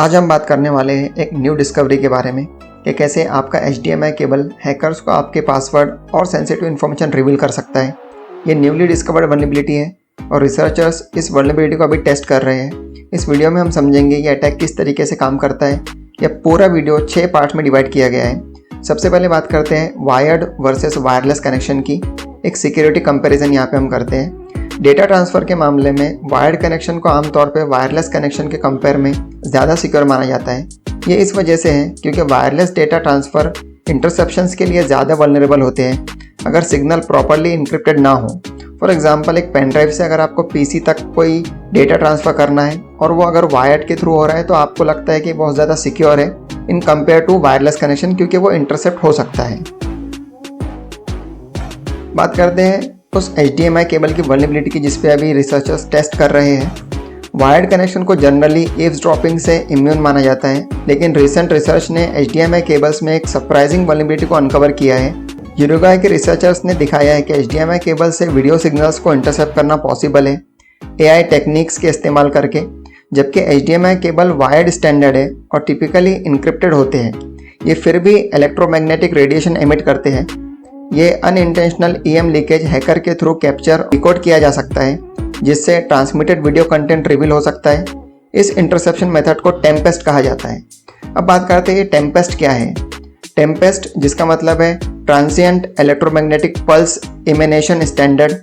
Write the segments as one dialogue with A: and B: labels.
A: आज हम बात करने वाले हैं एक न्यू डिस्कवरी के बारे में कि कैसे आपका HDMI केबल हैकर्स को आपके पासवर्ड और सेंसिटिव इन्फॉर्मेशन रिवील कर सकता है। ये न्यूली डिस्कवर्ड वल्नरेबिलिटी है और रिसर्चर्स इस वल्नरेबिलिटी को अभी टेस्ट कर रहे हैं। इस वीडियो में हम समझेंगे ये अटैक किस तरीके से काम करता है। यह पूरा वीडियो 6 पार्ट में डिवाइड किया गया है। सबसे पहले बात करते हैं वायर्ड वर्सेस वायरलेस कनेक्शन की। एक सिक्योरिटी कंपैरिजन यहाँ पे हम करते हैं। डेटा ट्रांसफ़र के मामले में वायर्ड कनेक्शन को आमतौर पर वायरलेस कनेक्शन के कंपेयर में ज़्यादा सिक्योर माना जाता है। ये इस वजह से है क्योंकि वायरलेस डेटा ट्रांसफ़र इंटरसेप्शंस के लिए ज़्यादा वल्नरेबल होते हैं अगर सिग्नल प्रॉपरली इनक्रिप्टेड ना हो। फॉर एग्जांपल, एक पेन ड्राइव से अगर आपको PC तक कोई डेटा ट्रांसफ़र करना है और वो अगर वायर्ड के थ्रू हो रहा है तो आपको लगता है कि बहुत ज़्यादा सिक्योर है in compare to wireless connection, क्योंकि वो इंटरसेप्ट हो सकता है। बात करते हैं उस HDMI केबल की वल्नरेबिलिटी की जिस पे अभी रिसर्चर्स टेस्ट कर रहे हैं। वायर्ड कनेक्शन को जनरली ईव्सड्रॉपिंग से इम्यून माना जाता है, लेकिन रिसेंट रिसर्च ने HDMI केबल्स में एक सरप्राइजिंग वल्नरेबिलिटी को अनकवर किया है। यूरुग्वाय के रिसर्चर्स ने दिखाया है कि HDMI केबल से वीडियो सिग्नल्स को इंटरसेप्ट करना पॉसिबल है AI टेक्निक्स के इस्तेमाल करके, जबकि HDMI केबल वायर्ड स्टैंडर्ड है और टिपिकली इनक्रिप्टेड होते हैं। ये फिर भी इलेक्ट्रोमैग्नेटिक रेडिएशन एमिट करते हैं। ये अनइंटेंशनल EM लीकेज हैकर के थ्रू कैप्चर डिकोड किया जा सकता है, जिससे ट्रांसमिटेड वीडियो कंटेंट रिवील हो सकता है। इस इंटरसेप्शन मेथड को टेम्पेस्ट कहा जाता है। अब बात करते हैं ये टेम्पेस्ट क्या है। टेम्पेस्ट, जिसका मतलब है ट्रांसिएंट इलेक्ट्रोमैग्नेटिक पल्स इमिनेशन स्टैंडर्ड,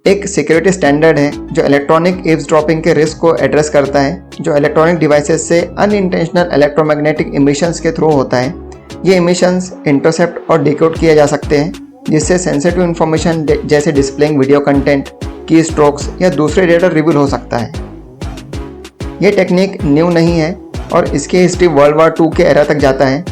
A: एक सिक्योरिटी स्टैंडर्ड है जो इलेक्ट्रॉनिक ईव्सड्रॉपिंग के रिस्क को एड्रेस करता है, जो इलेक्ट्रॉनिक डिवाइसेस से अनइंटेंशनल इलेक्ट्रोमैग्नेटिक इमिशंस के थ्रू होता है। ये इमिशंस इंटरसेप्ट और डिकोड किए जा सकते हैं, जिससे सेंसिटिव इन्फॉर्मेशन जैसे डिस्प्लेइंग वीडियो कंटेंट, की स्ट्रोक्स या दूसरे डेटा रिवील हो सकता है। ये टेक्निक न्यू नहीं है और इसकी हिस्ट्री वर्ल्ड वॉर 2 के एरा तक जाता है।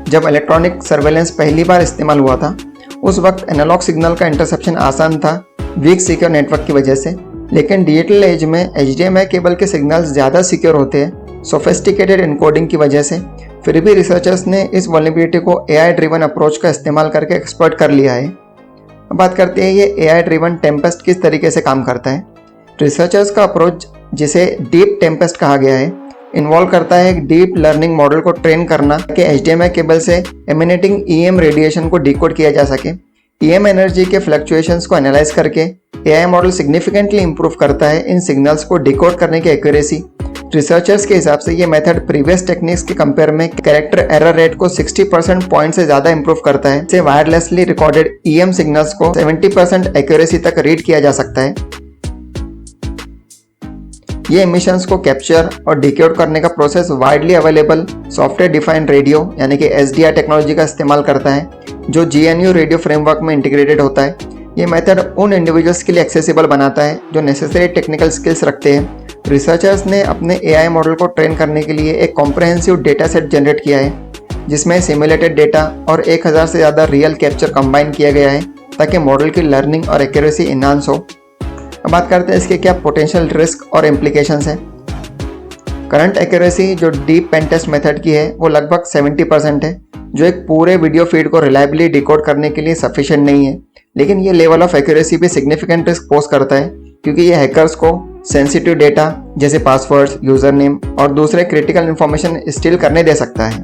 A: जब इलेक्ट्रॉनिक सर्वेलेंस पहली बार इस्तेमाल हुआ था, उस वक्त एनालॉग सिग्नल का इंटरसेप्शन आसान था वीक सिक्योर नेटवर्क की वजह से, लेकिन डिजिटल एज में HDMI केबल के सिग्नल्स ज़्यादा सिक्योर होते हैं सोफिस्टिकेटेड एनकोडिंग की वजह से। फिर भी रिसर्चर्स ने इस वल्नरेबिलिटी को AI ड्रिवन अप्रोच का इस्तेमाल करके एक्सप्लॉइट कर लिया है। अब बात करते हैं ये AI ड्रिवन टेम्पेस्ट किस तरीके से काम करता है। रिसर्चर्स का अप्रोच, जिसे डीप टेम्पेस्ट कहा गया है, इन्वॉल्व करता है एक डीप लर्निंग मॉडल को ट्रेन करना कि HDMI केबल से एमिनेटिंग EM रेडिएशन को डिकोड किया जा सके। EM एनर्जी के फ्लक्चुएशंस को एनालाइज करके AI मॉडल सिग्निफिकेंटली इंप्रूव करता है इन सिग्नल्स को डिकोड करने की एक्यूरेसी। रिसर्चर्स के हिसाब से ये मेथड प्रीवियस टेक्निक्स के कंपेयर में कैरेक्टर एरर रेट को 60% पॉइंट से ज़्यादा इंप्रूव करता है। इसे वायरलेसली रिकॉर्डेड EM सिग्नल्स को 70% एक्यूरेसी तक रीड किया जा सकता है। ये इमिशंस को कैप्चर और डिकोड करने का process widely available software defined radio यानी कि SDR टेक्नोलॉजी का इस्तेमाल करता है, जो GNU रेडियो फ्रेमवर्क में इंटीग्रेटेड होता है। ये मेथड उन इंडिविजुअल्स के लिए एक्सेसिबल बनाता है जो नेसेसरी टेक्निकल स्किल्स रखते हैं। रिसर्चर्स ने अपने AI मॉडल को ट्रेन करने के लिए एक कॉम्प्रहेंसिव डेटा सेट जनरेट किया है, जिसमें सिमुलेटेड डेटा और 1000 से ज़्यादा रियल कैप्चर कंबाइन किया गया है ताकि मॉडल की लर्निंग और एक्यूरेसी इन्हांस हो। अब बात करते हैं इसके क्या पोटेंशियल रिस्क और इम्प्लीकेशंस हैं। करंट एक्यूरेसी जो डीप पेन टेस्ट मेथड की है वो लगभग 70% है, जो एक पूरे वीडियो फीड को रिलायबली डिकोड करने के लिए सफिशिएंट नहीं है। लेकिन ये लेवल ऑफ एक्यूरेसी भी सिग्निफिकेंट रिस्क पोज करता है, क्योंकि ये हैकर्स को सेंसिटिव डेटा जैसे पासवर्ड्स, यूजर नेम और दूसरे क्रिटिकल इंफॉर्मेशन स्टील करने दे सकता है।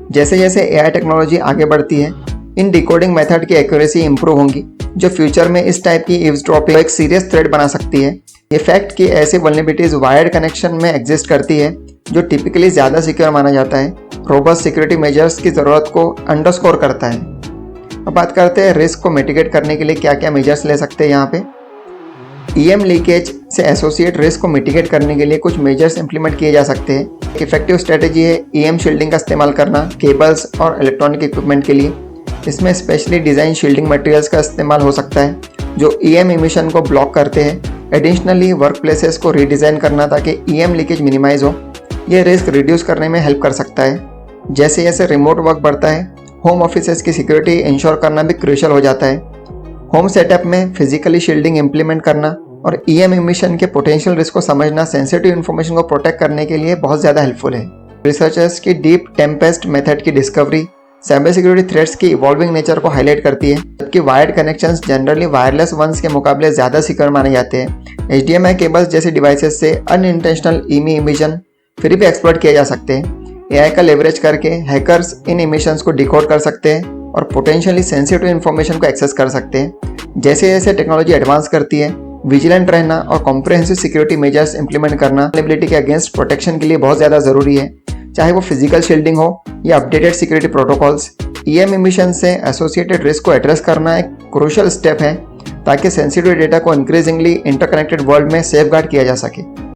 A: जैसे जैसे AI टेक्नोलॉजी आगे बढ़ती है, इन डिकोडिंग मेथड की एक्यूरेसी इंप्रूव होंगी, जो फ्यूचर में इस टाइप की ईव्सड्रॉपिंग एक सीरियस थ्रेट बना सकती है। ये फैक्ट कि ऐसी वल्नरेबिलिटीज वायर्ड कनेक्शन में एग्जिस्ट करती है, जो टिपिकली ज़्यादा सिक्योर माना जाता है, रोबस्ट सिक्योरिटी मेजर्स की ज़रूरत को अंडरस्कोर करता है। अब बात करते हैं रिस्क को मिटिगेट करने के लिए क्या क्या मेजर्स ले सकते हैं। यहाँ पे EM लीकेज से एसोसिएट रिस्क को मिटिगेट करने के लिए कुछ मेजर्स इंप्लीमेंट किए जा सकते हैं। एक इफेक्टिव स्ट्रेटेजी है EM शील्डिंग का इस्तेमाल करना केबल्स और इलेक्ट्रॉनिक इक्विपमेंट के लिए। इसमें स्पेशली डिज़ाइन शील्डिंग मटेरियल्स का इस्तेमाल हो सकता है जो EM इमिशन को ब्लॉक करते हैं। एडिशनली वर्क प्लेसेस को रीडिज़ाइन करना ताकि EM लीकेज मिनिमाइज हो। ये रिस्क रिड्यूस करने में हेल्प कर सकता है। जैसे जैसे रिमोट वर्क बढ़ता है, होम ऑफिसेस की सिक्योरिटी इंश्योर करना भी क्रूशियल हो जाता है। होम सेटअप में फिजिकली शील्डिंग इंप्लीमेंट करना और EM इमिशन के पोटेंशियल रिस्क को समझना सेंसिटिव इन्फॉर्मेशन को प्रोटेक्ट करने के लिए बहुत ज़्यादा हेल्पफुल है। रिसर्चर्स की डीप टेम्पेस्ट मेथड की डिस्कवरी साइबर सिक्योरिटी थ्रेट्स की इवॉल्विंग नेचर को हाईलाइट करती है, जबकि wired connections generally wireless ones के मुकाबले ज़्यादा सिक्योर माने जाते हैं। HDMI केबल्स जैसे डिवाइसेस से अनइंटेंशनल इमिशन फिर भी एक्सप्लॉइट किए जा सकते हैं। AI का लेवरेज करके हैकर्स इन इमिशंस को डिकोड कर सकते हैं और पोटेंशियली सेंसिटिव इन्फॉर्मेशन को एक्सेस कर सकते हैं। जैसे जैसे टेक्नोलॉजी एडवांस करती है, विजिलेंट रहना और कॉम्प्रिहेंसिव सिक्योरिटी मेजर्स इंप्लीमेंट करना वल्नरेबिलिटी के अगेंस्ट प्रोटेक्शन के लिए बहुत ज़्यादा ज़रूरी है, चाहे वो फिजिकल शील्डिंग हो या updated security protocols. EM emission से एसोसिएटेड रिस्क को एड्रेस करना एक क्रूशियल स्टेप है ताकि सेंसिटिव डेटा को इंक्रीजिंगली इंटरकनेक्टेड वर्ल्ड में सेफगार्ड किया जा सके।